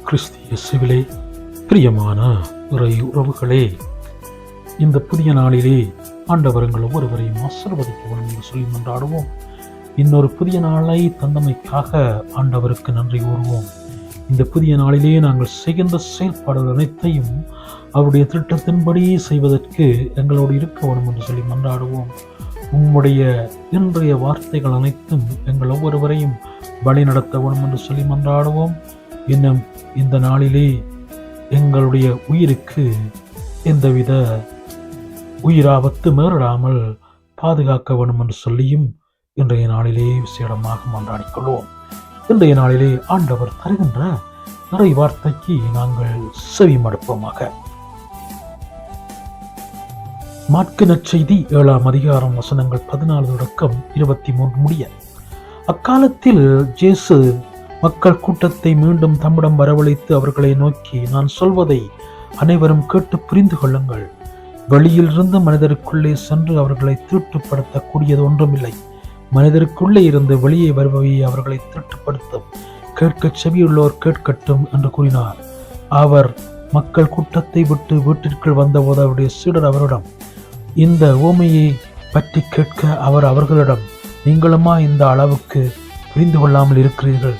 கிறிஸ்து இயேசுவிலே பிரியமான இறை உறவுகளே, இந்த புதிய நாளிலே ஆண்டவர் எங்கள் ஒவ்வொருவரையும் ஆசீர்வதிக்க வேண்டும் என்று சொல்லி மன்றாடுவோம். இன்னொரு புதிய நாளை தந்தமைக்காக ஆண்டவருக்கு நன்றி கூறுவோம். இந்த புதிய நாளிலே நாங்கள் செய்கின்ற செயல்பாடுகள் அனைத்தையும் அவருடைய திட்டத்தின்படி செய்வதற்கு எங்களோடு இருக்க வேண்டும் என்று சொல்லி மன்றாடுவோம். உம்முடைய இன்றைய வார்த்தைகள் அனைத்தும் எங்கள் ஒவ்வொருவரையும் வழி நடத்த வேண்டும் என்று சொல்லி மன்றாடுவோம். இன்னும் இந்த நாளிலே எங்களுடைய உயிருக்கு எந்தவித உயிராபத்து நேரிடாமல் பாதுகாக்க வேண்டும் என்று சொல்லியும் இன்றைய நாளிலே விசேடமாக மன்றாடிக்கொள்வோம். இன்றைய நாளிலே ஆண்டவர் தருகின்ற இறை வார்த்தைக்கு நாங்கள் செவிமடுப்போமாக. மாற்கு நற்செய்தி 7ஆம் அதிகாரம் வசனங்கள் 14 தொடக்கம் 23 முடிய. அக்காலத்தில் இயேசு மக்கள் கூட்டத்தை மீண்டும் தம்மிடம் வரவழைத்து அவர்களை நோக்கி, நான் சொல்வதை அனைவரும் கேட்டு புரிந்து கொள்ளுங்கள். வெளியிலிருந்து மனிதருக்குள்ளே சென்று அவர்களை தீட்டுப்படுத்தக்கூடியது ஒன்றுமில்லை. மனிதருக்குள்ளே இருந்து வெளியே வருபவை அவர்களை தீட்டுப்படுத்தும். கேட்க செவியுள்ளோர் கேட்கட்டும் என்று கூறினார். அவர் மக்கள் கூட்டத்தை விட்டு வீட்டிற்குள் வந்தபோது அவருடைய சீடர் அவரிடம் இந்த உவமையை பற்றி கேட்க அவர் அவர்களிடம், நீங்களுமா இந்த அளவுக்கு புரிந்து கொள்ளாமல் இருக்கிறீர்கள்?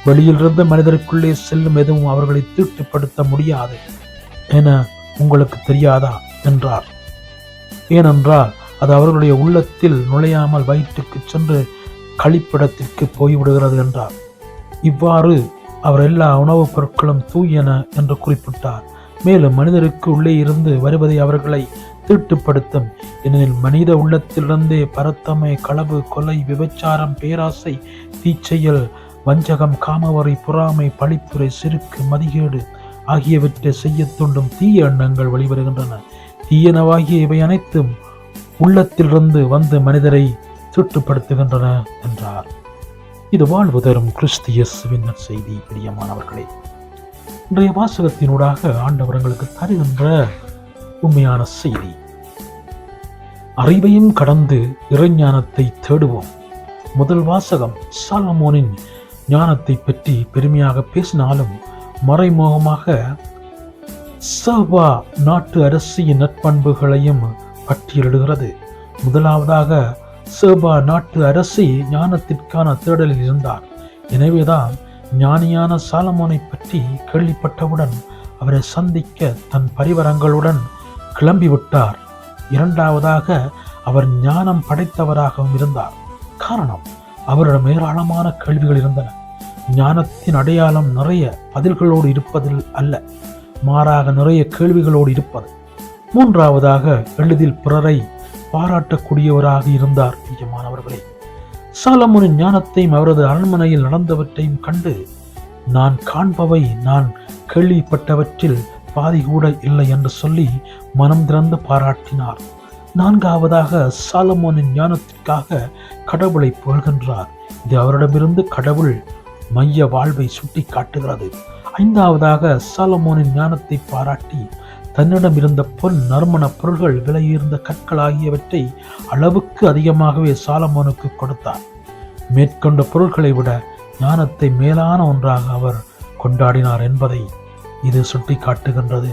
வெளியிலிருந்து மனிதருக்குள்ளே செல்லும் எதுவும் அவர்களை தீட்டுப்படுத்த முடியாது என உங்களுக்கு தெரியாதா என்றார். ஏனென்றால் அது அவர்களுடைய உள்ளத்தில் நுழையாமல் வயிற்றுக்கு சென்று கழிப்பிடத்திற்கு போய்விடுகிறது என்றார். இவ்வாறு அவர் எல்லா உணவுப் பொருட்களும் தூயன என்று குறிப்பிட்டார். மேலும் மனிதருக்கு உள்ளே இருந்து வருவதை அவர்களை தீட்டுப்படுத்தும். ஏனெனில் மனித உள்ளத்திலிருந்தே பரத்தமை, களவு, கொலை, விபச்சாரம், பேராசை, தீச்செயல், வஞ்சகம், காமவரை, பொறாமை, பழிப்புரை, சிறுக்கு, மதிகேடு ஆகியவற்றை செய்ய தூண்டும் தீய எண்ணங்கள் வெளிவருகின்றன. தீயனவாகிய இவை அனைத்தும் உள்ளத்திலிருந்து வந்து மனிதரை தீட்டுப்படுத்துகின்றன என்றார். இது வாழ்வு தரும் கிறிஸ்து இயேசுவின் செய்தி. பிரியமானவர்களே, இன்றைய வாசகத்தினூடாக ஆண்டவர் எங்களுக்கு தருகின்ற உண்மையான செய்தி, அறிவையும் கடந்து இறைஞானத்தை தேடுவோம். முதல் வாசகம் சாலமோனின் ஞானத்தை பற்றி பெருமையாக பேசினாலும் மறைமுகமாக சேபா நாட்டு அரசியின் நற்பண்புகளையும் பட்டியலிடுகிறது. முதலாவதாக, சேபா நாட்டு அரசி ஞானத்திற்கான தேடலில் இருந்தார். எனவேதான் ஞானியான சாலமோனை பற்றி கேள்விப்பட்டவுடன் அவரை சந்திக்க தன் பரிவாரங்களுடன் கிளம்பிவிட்டார். இரண்டாவதாக, அவர் ஞானம் படைத்தவராகவும் இருந்தார். காரணம், அவரிடம் ஏராளமான கேள்விகள் இருந்தன. ஞானத்தின் அடையாளம் நிறைய பதில்களோடு இருப்பதில் அல்ல, மாறாக நிறைய கேள்விகளோடு இருப்பது. மூன்றாவதாக, எளிதில் பிறரை பாராட்டக்கூடியவராக இருந்தார். பிரியமானவர்களே, சாலமோனின் ஞானத்தையும் அவரது அரண்மனையில் நடந்தவற்றையும் கண்டு, நான் காண்பவை நான் கேள்விப்பட்டவற்றில் பாதி கூட இல்லை என்று சொல்லி மனம் திறந்து பாராட்டினார். நான்காவதாக, சாலமோனின் ஞானத்திற்காக கடவுளை புகழ்கின்றார். இது அவரிடமிருந்து கடவுள் மைய வாழ்வை சுட்டி காட்டுகிறது. ஐந்தாவதாக, சாலமோனின் ஞானத்தை பாராட்டி தன்னிடம் இருந்த பொன், நறுமண பொருள்கள், விலையுயர்ந்த கற்கள் ஆகியவற்றை அளவுக்கு அதிகமாகவே சாலமோனுக்கு கொடுத்தார். மேற்கொண்ட பொருட்களை விட ஞானத்தை மேலான ஒன்றாக அவர் கொண்டாடினார் என்பதை இது சுட்டி காட்டுகின்றது.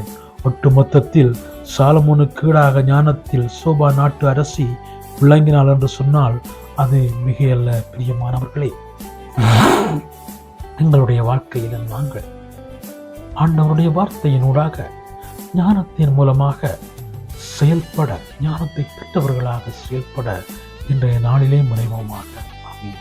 ஒட்டுமொத்தத்தில் சாலமோனுக்கு ஈடாக ஞானத்தில் சேபா நாட்டு அரசி விளங்கினாள் என்று சொன்னால் அது மிகையல்ல. பிரியமானவர்களே, எங்களுடைய வாழ்க்கையில் நாங்கள் ஆண்டவருடைய வார்த்தையினூடாக ஞானத்தின் மூலமாக செயல்பட, ஞானத்தை பெற்றவர்களாக செயல்பட இன்றைய நாளிலே முனைவோமாக. ஆமென்.